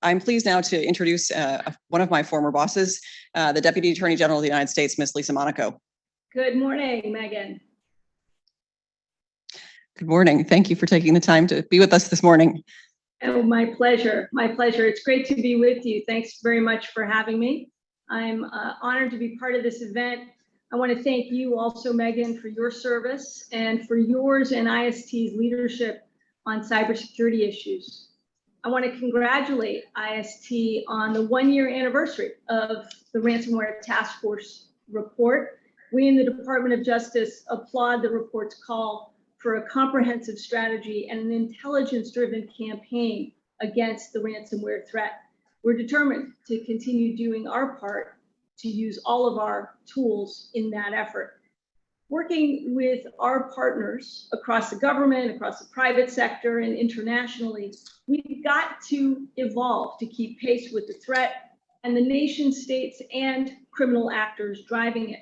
I'm pleased now to introduce one of my former bosses, the Deputy Attorney General of the United States, Ms. Lisa Monaco. Good morning, Megan. Good morning. Thank you for taking the time to be with us this morning. Oh, my pleasure. My pleasure. It's great to be with you. Thanks very much for having me. I'm honored to be part of this event. I want to thank you also, Megan, for your service and for yours and IST's leadership on cybersecurity issues. I want to congratulate IST on the 1-year anniversary of the Ransomware Task Force report. We in the Department of Justice applaud the report's call for a comprehensive strategy and an intelligence-driven campaign against the ransomware threat. We're determined to continue doing our part to use all of our tools in that effort. Working with our partners across the government, across the private sector, and internationally, we've got to evolve to keep pace with the threat and the nation states and criminal actors driving it.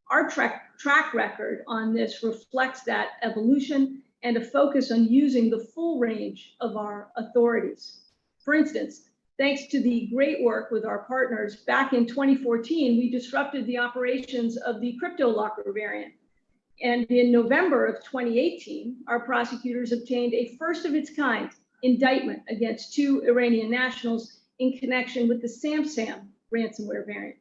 Our track record on this reflects that evolution and a focus on using the full range of our authorities. For instance, thanks to the great work with our partners, back in 2014, we disrupted the operations of the CryptoLocker variant. And in November of 2018, our prosecutors obtained a first of its kind indictment against 2 Iranian nationals in connection with the SamSam ransomware variant.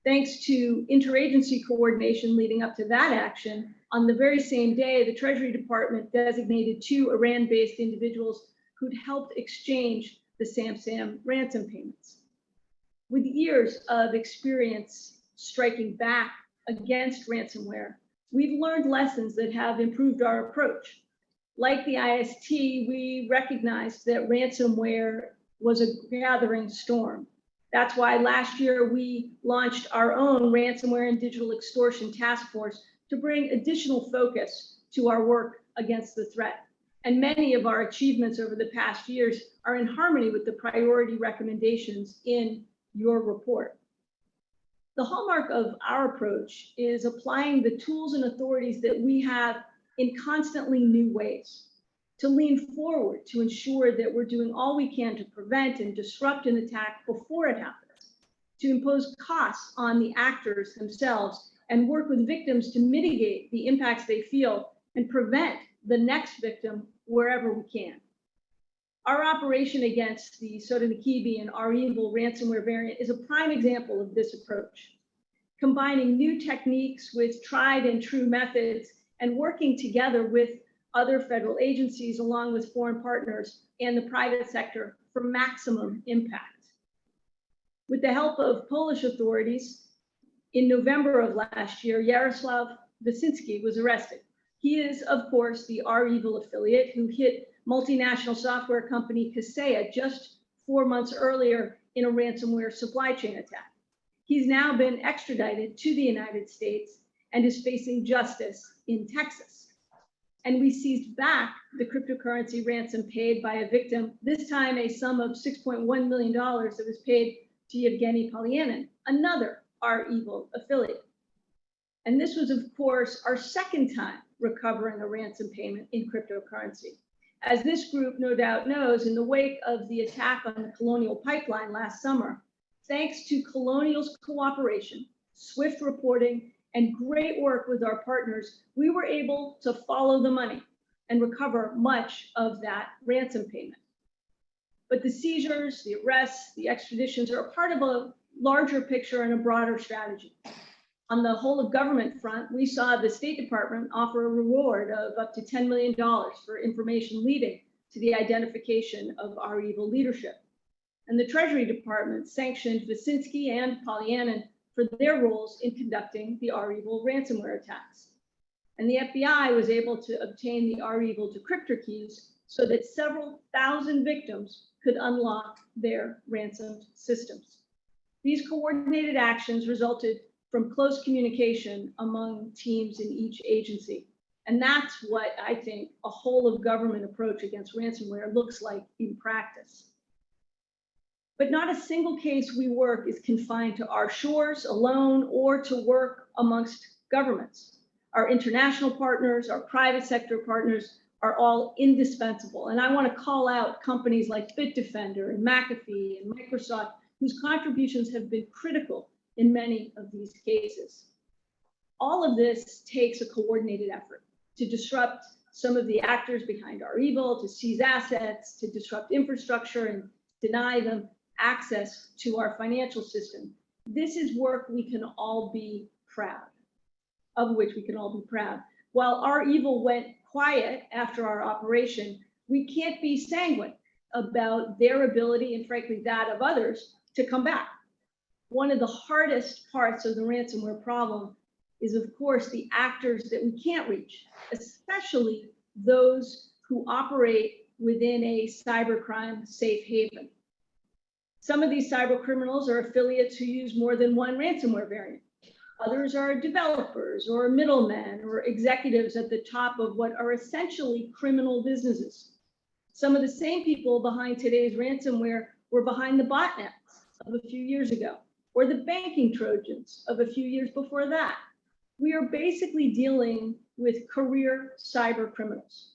Thanks to interagency coordination leading up to that action, on the very same day, the Treasury Department designated 2 Iran-based individuals who'd helped exchange the SamSam ransom payments. With years of experience striking back against ransomware, we've learned lessons that have improved our approach. Like the IST, we recognized that ransomware was a gathering storm. That's why last year we launched our own Ransomware and Digital Extortion Task Force to bring additional focus to our work against the threat. And many of our achievements over the past years are in harmony with the priority recommendations in your report. The hallmark of our approach is applying the tools and authorities that we have in constantly new ways, to lean forward to ensure that we're doing all we can to prevent and disrupt an attack before it happens, to impose costs on the actors themselves and work with victims to mitigate the impacts they feel and prevent the next victim wherever we can. Our operation against the Sodinokibi and REvil ransomware variant is a prime example of this approach, combining new techniques with tried and true methods and working together with other federal agencies along with foreign partners and the private sector for maximum impact. With the help of Polish authorities, in November of last year, Jarosław Wyszynski was arrested. He is, of course, the REvil affiliate who hit multinational software company Kaseya just 4 months earlier in a ransomware supply chain attack. He's now been extradited to the United States and is facing justice in Texas. And we seized back the cryptocurrency ransom paid by a victim, this time a sum of $6.1 million that was paid to Yevgeny Polyanin, another REvil affiliate. And this was, of course, our second time recovering a ransom payment in cryptocurrency. As this group no doubt knows, in the wake of the attack on the Colonial Pipeline last summer, thanks to Colonial's cooperation, swift reporting, and great work with our partners, we were able to follow the money and recover much of that ransom payment. But the seizures, the arrests, the extraditions are a part of a larger picture and a broader strategy. On the whole of government front, we saw the State Department offer a reward of up to $10 million for information leading to the identification of REvil leadership. And the Treasury Department sanctioned Wyszynski and Polyanin for their roles in conducting the REvil ransomware attacks. And the FBI was able to obtain the REvil decryptor keys so that several thousand victims could unlock their ransomed systems. These coordinated actions resulted from close communication among teams in each agency. And that's what I think a whole of government approach against ransomware looks like in practice. But not a single case we work is confined to our shores alone or to work amongst governments. Our international partners, our private sector partners are all indispensable. And I want to call out companies like Bitdefender and McAfee and Microsoft, whose contributions have been critical in many of these cases. All of this takes a coordinated effort to disrupt some of the actors behind our evil, to seize assets, to disrupt infrastructure and deny them access to our financial system. This is work we can all be proud of, which we can all be proud. While our evil went quiet after our operation, we can't be sanguine about their ability, and frankly that of others, to come back. One of the hardest parts of the ransomware problem is, of course, the actors that we can't reach, especially those who operate within a cybercrime safe haven. Some of these cyber criminals are affiliates who use more than one ransomware variant. Others are developers or middlemen or executives at the top of what are essentially criminal businesses. Some of the same people behind today's ransomware were behind the botnets of a few years ago, or the banking Trojans of a few years before that. We are basically dealing with career cyber criminals.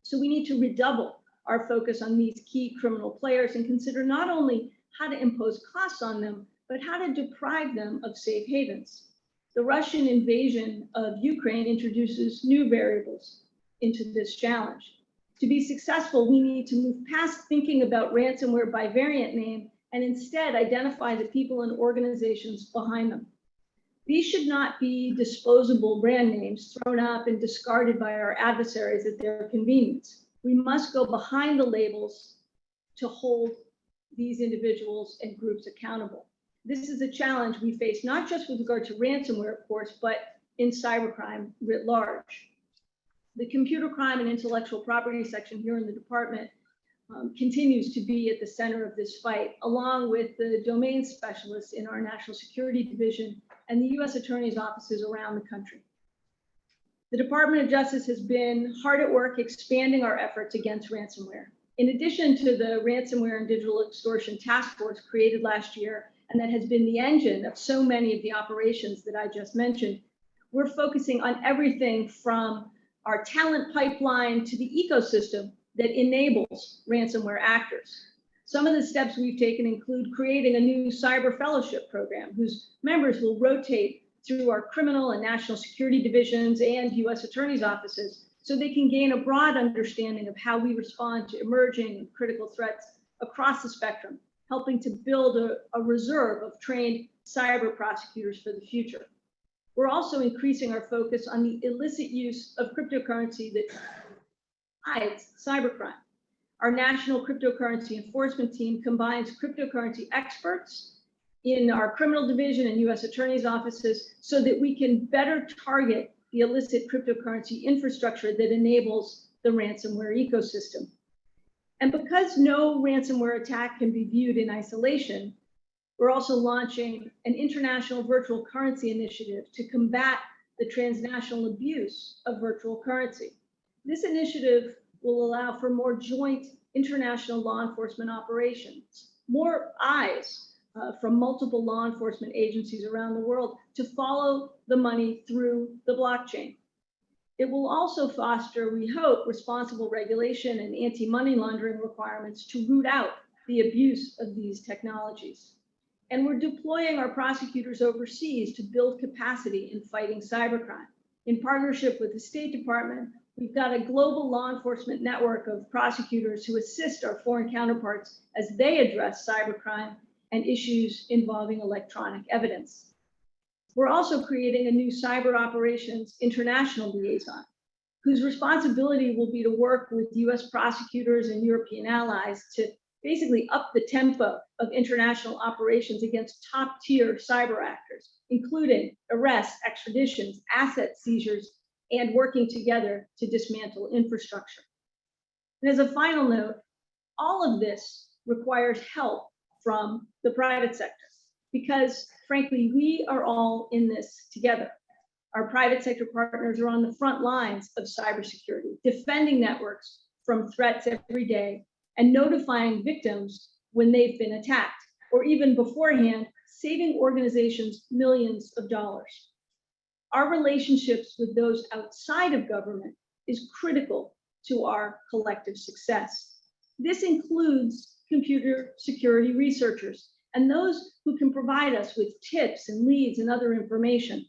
So we need to redouble our focus on these key criminal players and consider not only how to impose costs on them, but how to deprive them of safe havens. The Russian invasion of Ukraine introduces new variables into this challenge. To be successful, we need to move past thinking about ransomware by variant name and instead identify the people and organizations behind them. These should not be disposable brand names thrown up and discarded by our adversaries at their convenience. We must go behind the labels to hold these individuals and groups accountable. This is a challenge we face not just with regard to ransomware, of course, but in cybercrime writ large. The computer crime and intellectual property section here in the department continues to be at the center of this fight, along with the domain specialists in our National Security Division and the U.S. Attorney's offices around the country. The Department of Justice has been hard at work expanding our efforts against ransomware. In addition to the Ransomware and Digital Extortion Task Force created last year, and that has been the engine of so many of the operations that I just mentioned, we're focusing on everything from our talent pipeline to the ecosystem that enables ransomware actors. Some of the steps we've taken include creating a new cyber fellowship program whose members will rotate through our criminal and national security divisions and U.S. attorneys' offices so they can gain a broad understanding of how we respond to emerging and critical threats across the spectrum, helping to build a reserve of trained cyber prosecutors for the future. We're also increasing our focus on the illicit use of cryptocurrency that hides cybercrime. Our National Cryptocurrency Enforcement Team combines cryptocurrency experts in our criminal division and U.S. attorneys' offices so that we can better target the illicit cryptocurrency infrastructure that enables the ransomware ecosystem. And because no ransomware attack can be viewed in isolation, we're also launching an international virtual currency initiative to combat the transnational abuse of virtual currency. This initiative will allow for more joint international law enforcement operations, more eyes from multiple law enforcement agencies around the world to follow the money through the blockchain. It will also foster, we hope, responsible regulation and anti-money laundering requirements to root out the abuse of these technologies. And we're deploying our prosecutors overseas to build capacity in fighting cybercrime. In partnership with the State Department, we've got a global law enforcement network of prosecutors who assist our foreign counterparts as they address cybercrime and issues involving electronic evidence. We're also creating a new cyber operations international liaison, whose responsibility will be to work with US prosecutors and European allies to basically up the tempo of international operations against top-tier cyber actors, including arrests, extraditions, asset seizures, and working together to dismantle infrastructure. And as a final note, all of this requires help from the private sector, because frankly, we are all in this together. Our private sector partners are on the front lines of cybersecurity, defending networks from threats every day and notifying victims when they've been attacked, or even beforehand, saving organizations millions of dollars. Our relationships with those outside of government is critical to our collective success. This includes computer security researchers and those who can provide us with tips and leads and other information.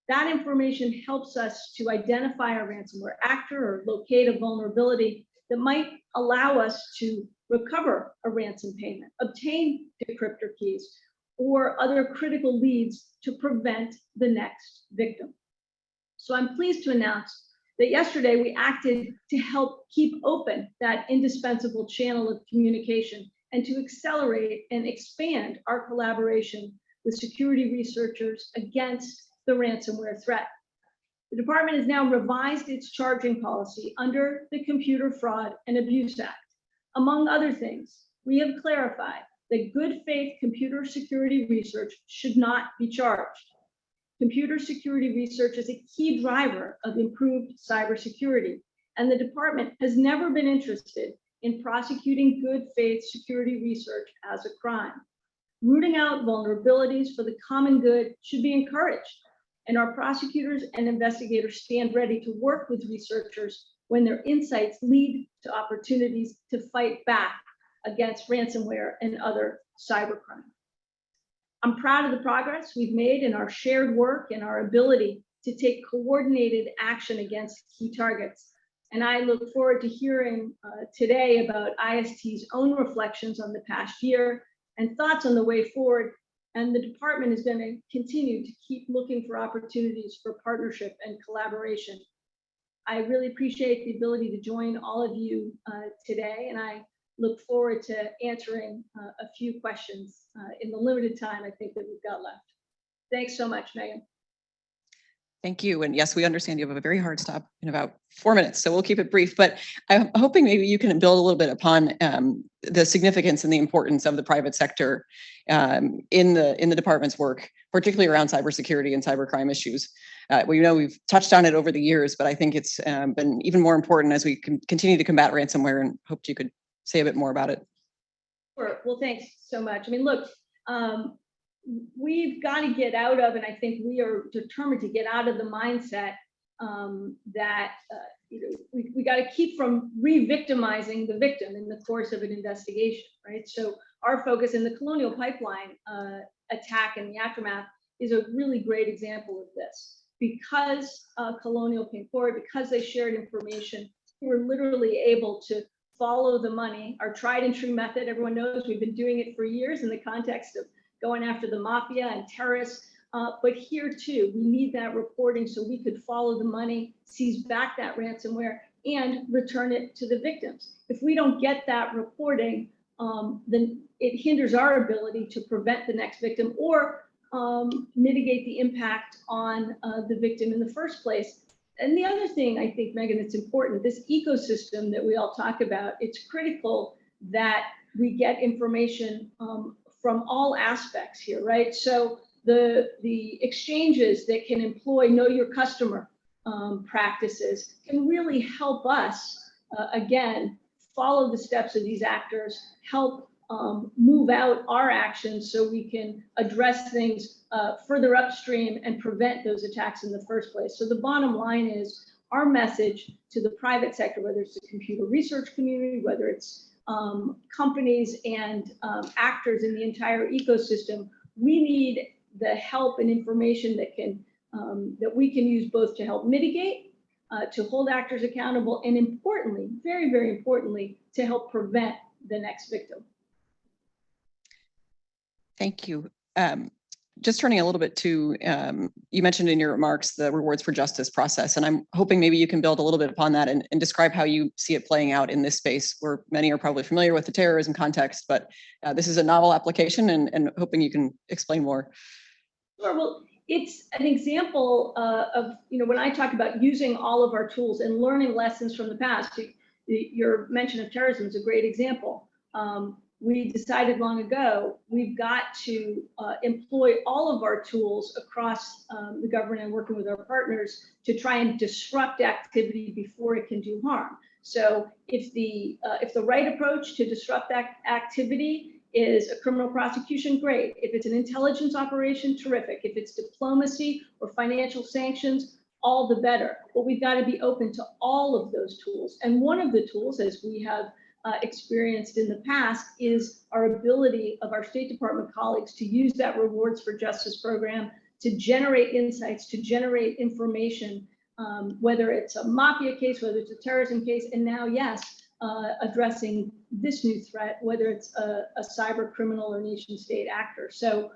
That information helps us to identify a ransomware actor or locate a vulnerability that might allow us to recover a ransom payment, obtain decryptor keys, or other critical leads to prevent the next victim. So I'm pleased to announce that yesterday we acted to help keep open that indispensable channel of communication and to accelerate and expand our collaboration with security researchers against the ransomware threat. The department has now revised its charging policy under the Computer Fraud and Abuse Act. Among other things, we have clarified that good faith computer security research should not be charged. Computer security research is a key driver of improved cybersecurity, and the department has never been interested in prosecuting good faith security research as a crime. Rooting out vulnerabilities for the common good should be encouraged, and our prosecutors and investigators stand ready to work with researchers when their insights lead to opportunities to fight back against ransomware and other cybercrime. I'm proud of the progress we've made in our shared work and our ability to take coordinated action against key targets. And I look forward to hearing today about IST's own reflections on the past year and thoughts on the way forward. And the department is going to continue to keep looking for opportunities for partnership and collaboration. I really appreciate the ability to join all of you today, and I look forward to answering a few questions in the limited time I think that we've got left. Thanks so much, Megan. Thank you. And yes, we understand you have a very hard stop in about 4 minutes, so we'll keep it brief. But I'm hoping maybe you can build a little bit upon the significance and the importance of the private sector in the department's work, particularly around cybersecurity and cybercrime issues. We've touched on it over the years, but I think it's been even more important as we continue to combat ransomware, and hoped you could say a bit more about it. Sure. Well, thanks so much. I mean, look, we've got to get out of, and I think we are determined to get out of the mindset that we got to keep from re-victimizing the victim in the course of an investigation, right? So our focus in the Colonial Pipeline attack and the aftermath is a really great example of this. Because Colonial came forward, because they shared information, we were literally able to follow the money, our tried and true method. Everyone knows we've been doing it for years in the context of going after the mafia and terrorists. But here too, we need that reporting so we could follow the money, seize back that ransomware, and return it to the victims. If we don't get that reporting, then it hinders our ability to prevent the next victim or mitigate the impact on the victim in the first place. And the other thing I think, Megan, that's important, this ecosystem that we all talk about, it's critical that we get information from all aspects here, right? So the exchanges that can employ know your customer practices can really help us, again, follow the steps of these actors, help move out our actions so we can address things further upstream and prevent those attacks in the first place. So the bottom line is our message to the private sector, whether it's the computer research community, whether it's companies and actors in the entire ecosystem, we need the help and information that we can use both to help mitigate, to hold actors accountable, and importantly, very, very importantly, to help prevent the next victim. Thank you. Just turning a little bit to, you mentioned in your remarks the rewards for justice process, and I'm hoping maybe you can build a little bit upon that and describe how you see it playing out in this space where many are probably familiar with the terrorism context, but this is a novel application, and hoping you can explain more. Sure. Well, it's an example of, when I talk about using all of our tools and learning lessons from the past, your mention of terrorism is a great example. We decided long ago, we've got to employ all of our tools across the government and working with our partners to try and disrupt activity before it can do harm. So if the right approach to disrupt that activity is a criminal prosecution, great. If it's an intelligence operation, terrific. If it's diplomacy or financial sanctions, all the better. But we've got to be open to all of those tools. And one of the tools, as we have experienced in the past, is our ability of our State Department colleagues to use that Rewards for Justice program to generate insights, to generate information, whether it's a mafia case, whether it's a terrorism case, and now, yes, addressing this new threat, whether it's a cyber criminal or nation state actor. So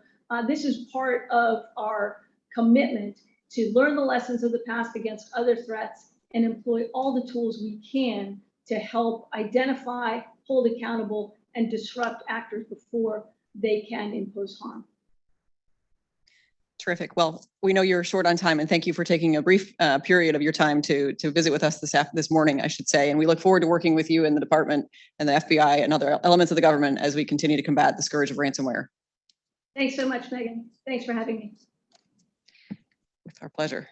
this is part of our commitment to learn the lessons of the past against other threats and employ all the tools we can to help identify, hold accountable, and disrupt actors before they can impose harm. Terrific. Well, we know you're short on time, and thank you for taking a brief period of your time to visit with us this morning, I should say. And we look forward to working with you in the department and the FBI and other elements of the government as we continue to combat the scourge of ransomware. Thanks so much, Megan. Thanks for having me. With our pleasure.